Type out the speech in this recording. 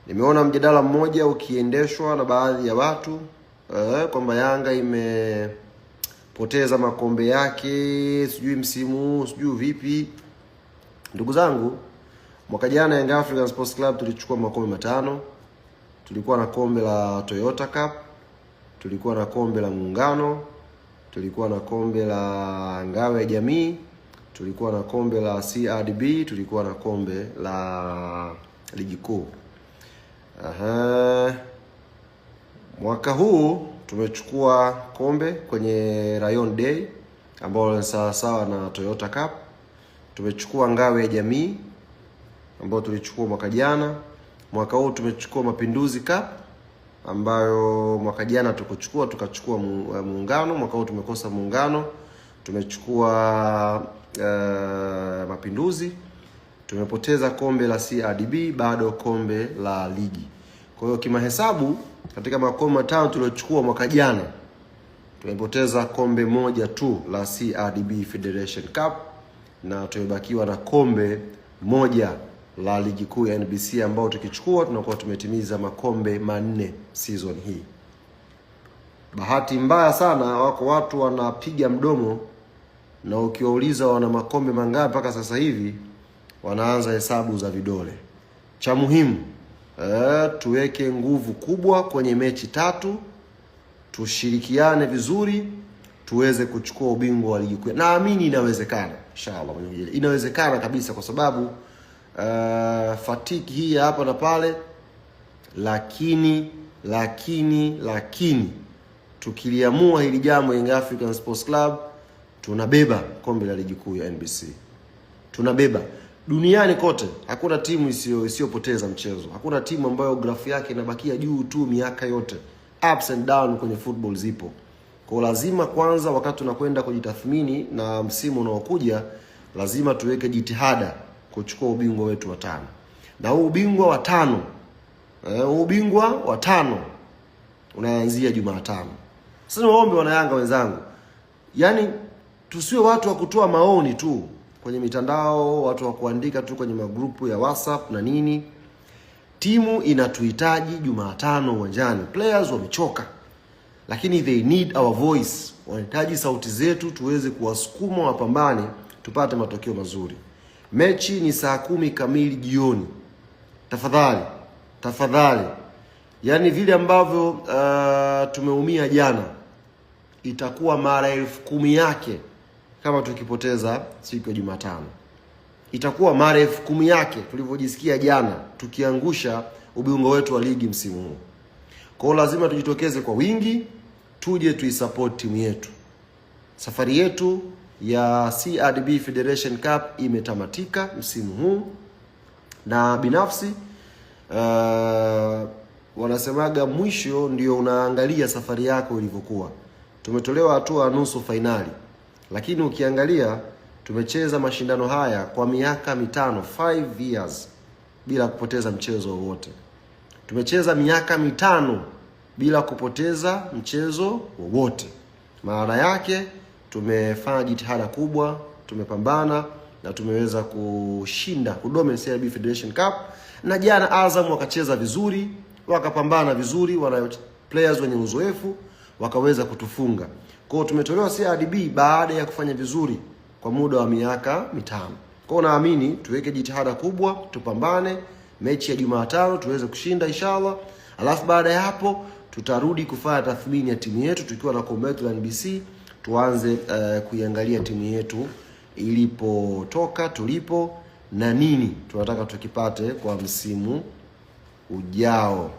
Nimeona mjadala mmoja ukiendeshwa na baadhi ya watu kwamba Yanga imepoteza makombe yake, sijui msimu, sijui vipi. Ndugu zangu, mwaka jana Young African Sports Club tulichukua makombe 5. Tulikuwa na kombe la Toyota Cup, tulikuwa na kombe la Muungano, tulikuwa na kombe la Ngao ya Jamii, tulikuwa na kombe la CRDB, tulikuwa na kombe la Ligi Kuu. Mwaka huu tumechukua kombe kwenye Rayon Day ambao ni sawa na Toyota Cup. Tumechukua Ngao ya Jamii ambao tulichukua mwaka jana. Mwaka huu tumechukua Mapinduzi Cup ambayo mwaka jana tukachukua Muungano. Mwaka huu tumekosa Muungano. Tumechukua Mapinduzi. Tumepoteza kombe la CRDB, bado kombe la ligi. Kwa hiyo kimahesabu katika makombe 5 tuliochukua mwaka jana tumepoteza kombe moja tu la CRDB Federation Cup na tumebakiwa na kombe moja la ligi kuu ya NBC ambao tukichukua tunakuwa tumetimiza makombe 4 season hii. Bahati mbaya sana wako watu wanapiga mdomo na ukiwauliza wana makombe mangapi mpaka sasa hivi wanaanza hesabu za vidole. Cha muhimu tuweke nguvu kubwa kwenye mechi 3, tushirikiane vizuri, tuweze kuchukua ubingwa wa ligi kuu. Naamini inawezekana, inshallah. Inawezekana kabisa kwa sababu fatiki hii hapa na pale, lakini tukiliamua hili jambo Young African Sports Club tunabeba kombe la ligi kuu ya NBC. Tunabeba. Duniani kote hakuna timu isiyopoteza mchezo. Hakuna timu ambayo grafu yake inabakia juu tu miaka yote. Ups and down kwenye football zipo. Kwa lazima kwanza wakati tunakwenda kujitathmini na msimu unaokuja, lazima tuweke jitihada kuchukua ubingwa wetu wa 5. Na huu ubingwa wa 5 unaanzia Jumatano. Sasa niwaombe wana Yanga wenzangu, yani tusiwe watu wa kutoa maoni tu kwenye mitandao, watu wa kuandika tu kwenye magrupu ya WhatsApp na nini. Timu inatuhitaji Jumatano uwanjani. Players wamechoka, lakini they need our voice. Wanahitaji sauti zetu tuweze kuwasukuma wapambane tupate matokeo mazuri. Mechi ni saa 10 kamili jioni. Tafadhali. Yaani vile ambavyo tumeumia jana itakuwa mara 10,000 yake kama tukipoteza siku ya Jumatano. Itakuwa mara 10,000 yake tulivyojisikia jana tukiangusha ubingwa wetu wa ligi msimu huu. Kwa hiyo lazima tujitokeze kwa wingi, tuje tuisupport timu yetu. Safari yetu ya CRDB Federation Cup imetamatika msimu huu, na binafsi wanasemaga mwisho ndio unaangalia safari yako ilivyokuwa. Tumetolewa hatua ya nusu finali, lakini ukiangalia tumecheza mashindano haya kwa miaka 5, 5 years bila kupoteza mchezo wowote. Tumecheza miaka 5 bila kupoteza mchezo wowote. Maana yake tumefanya jitihada kubwa, tumepambana na tumeweza kushinda, kudominate CRDB Federation Cup. Na jana Azam wakacheza vizuri, wakapambana vizuri, wana players wenye uzoefu, wakaweza kutufunga. Kwa hiyo tumetolewa CRDB baada ya kufanya vizuri kwa muda wa miaka 5. Kwa hiyo naamini tuweke jitihada kubwa, tupambane, mechi ya Jumatano tuweze kushinda inshallah. Alafu baada ya hapo tutarudi kufanya tathmini ya timu yetu tukiwa na kombe la NBC, tuanze kuiangalia timu yetu ilipotoka, tulipo na nini tunataka tukipate kwa msimu ujao.